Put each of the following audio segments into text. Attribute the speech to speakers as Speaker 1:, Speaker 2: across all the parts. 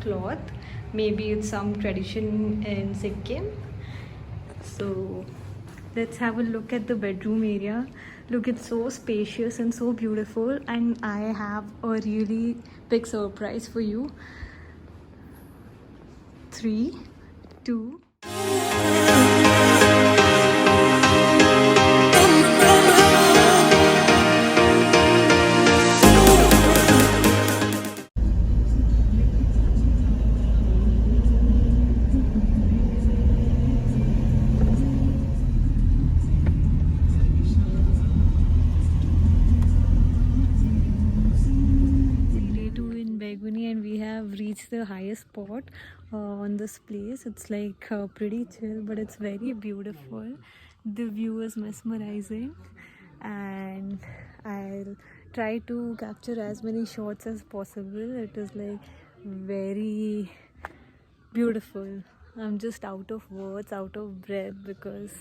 Speaker 1: cloth. Maybe it's some tradition in Sikkim. So let's have a look at the bedroom area. Look, it's so spacious and so beautiful, and I have a really big surprise for you. 3, 2. Baiguney, and we have reached the highest spot on this place. It's like pretty chill, but it's very beautiful. The view is mesmerizing, and I'll try to capture as many shots as possible. It is like very beautiful. I'm just out of words, out of breath, because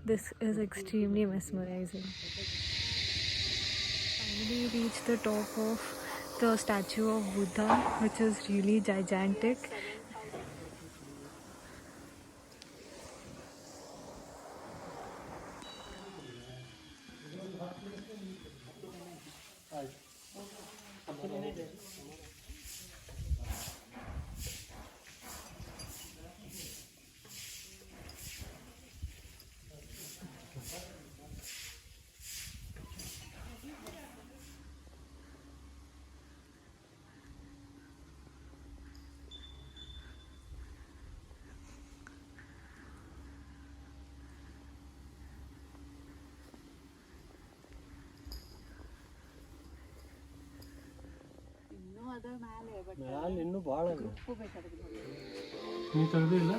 Speaker 1: this is extremely mesmerizing. Finally reached the top of the statue of Buddha, which is really gigantic.
Speaker 2: ಮ್ಯಾಲೆ ಇನ್ನೂ ಭಾಳ ನೀ ತೆಗ್ದಿಲ್ಲ.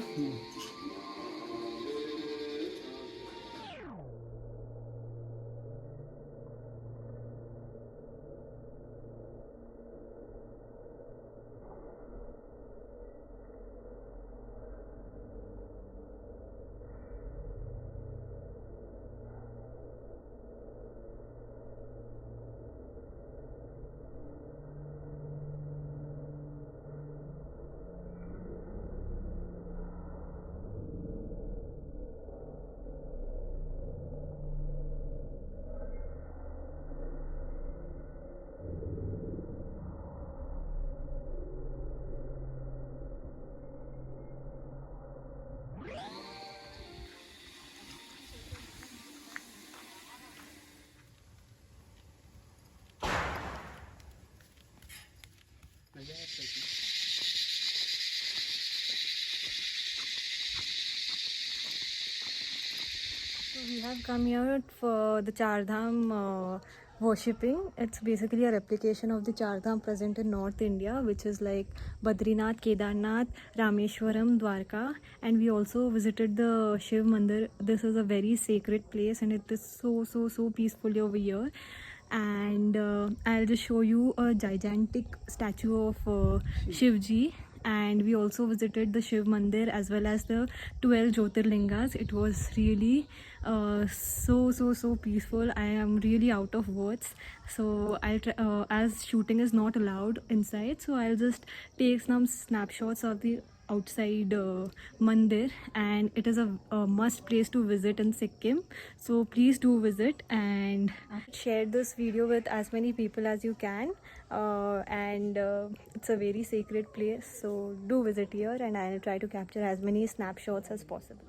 Speaker 2: So we have come here for the Char Dham worshipping. It's basically a replication of the Char Dham present in North India, which is like Badrinath, Kedarnath, Rameshwaram, Dwarka, and we also visited the Shiv Mandir. This is a very sacred place, and it is so peaceful over here. And I'll just show you a gigantic statue of Shivji. And we also visited the Shiv Mandir as well as the 12 Jyotirlingas. It was really so peaceful. I am really out of words. So I'll try, as shooting is not allowed inside, so I'll just take some snapshots of the outside mandir, and it is a must place to visit in Sikkim. So please do visit and share this video with as many people as you can. And it's a very sacred place, so do visit here, and I'll try to capture as many snapshots as possible.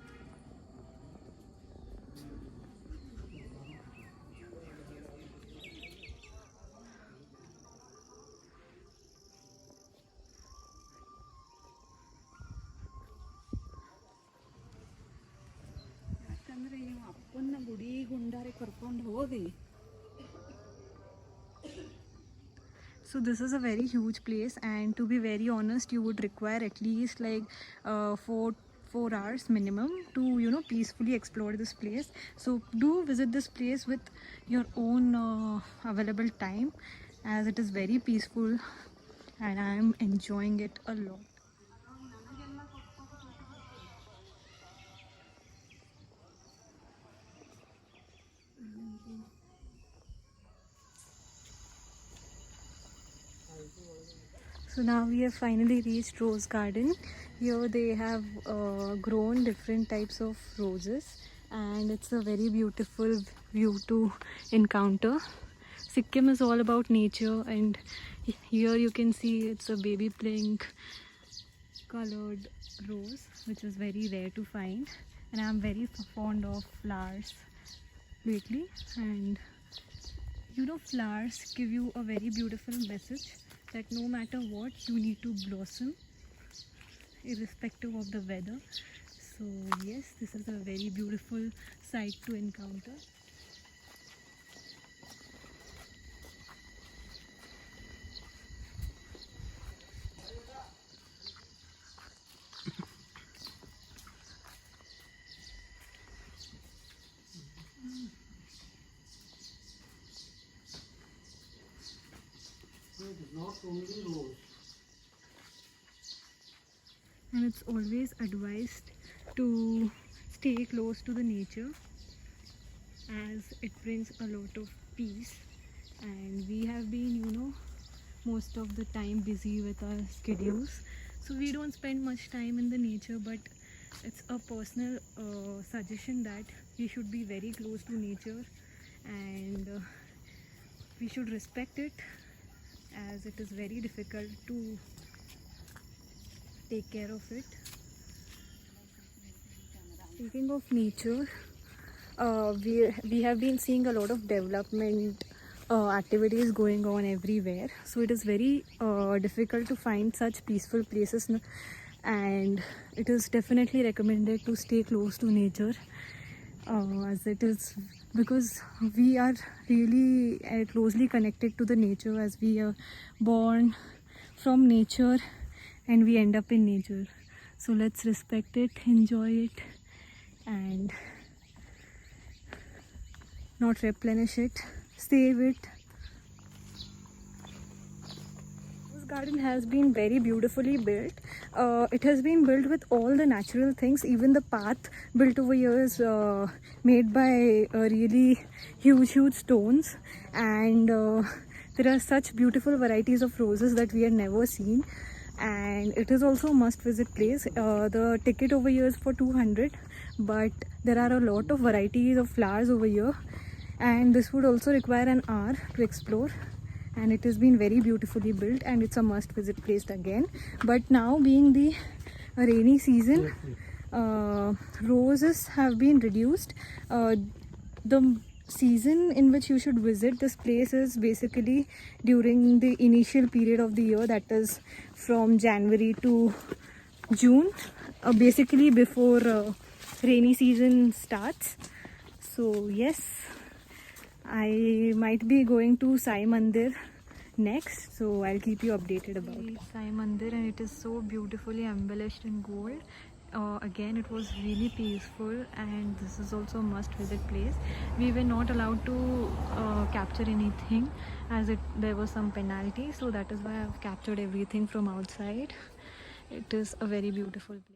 Speaker 2: So this is a very huge place, and to be very honest, you would require at least like 4 hours minimum to peacefully explore this place. So do visit this place with your own available time, as it is very peaceful and I am enjoying it a lot. So now we have finally reached Rose Garden. Here they have grown different types of roses, and it's a very beautiful view to encounter. Sikkim is all about nature, and here you can see it's a baby pink colored rose, which is very rare to find, and I'm very fond of flowers lately. And you know, flowers give you a very beautiful message that no matter what, you need to blossom irrespective of the weather. So yes, this is a very beautiful sight to encounter.
Speaker 3: It is not only rose.
Speaker 2: And it's always advised to stay close to the nature, as it brings a lot of peace. And we have been, you know, most of the time busy with our schedules, so we don't spend much time in the nature, but it's a personal suggestion that we should be very close to nature, and we should respect it, as it is very difficult to take care of it. Speaking of nature, we have been seeing a lot of development activities going on everywhere, so it is very difficult to find such peaceful places, and it is definitely recommended to stay close to nature, as it is, because we are really closely connected to the nature, as we are born from nature and we end up in nature. So let's respect it, enjoy it, and not replenish it, save it. This garden has been very beautifully built. It has been built with all the natural things. Even the path built over here is made by really huge stones, and there are such beautiful varieties of roses that we had never seen. And it is also a must visit place. The ticket over here is for 200, but there are a lot of varieties of flowers over here, and this would also require an hour to explore. And it has been very beautifully built, and it's a must visit place again. But now being the rainy season, roses have been reduced. The season in which you should visit this place is basically during the initial period of the year, that is from January to June, basically before rainy season starts. So yes, I might be going to Sai Mandir next, so I'll keep you updated about it. Sai Mandir, and it is so beautifully embellished in gold. Again, it was really peaceful, and this is also a must visit place. We were not allowed to capture anything, as there was some penalty, so that is why I've captured everything from outside. It is a very beautiful place.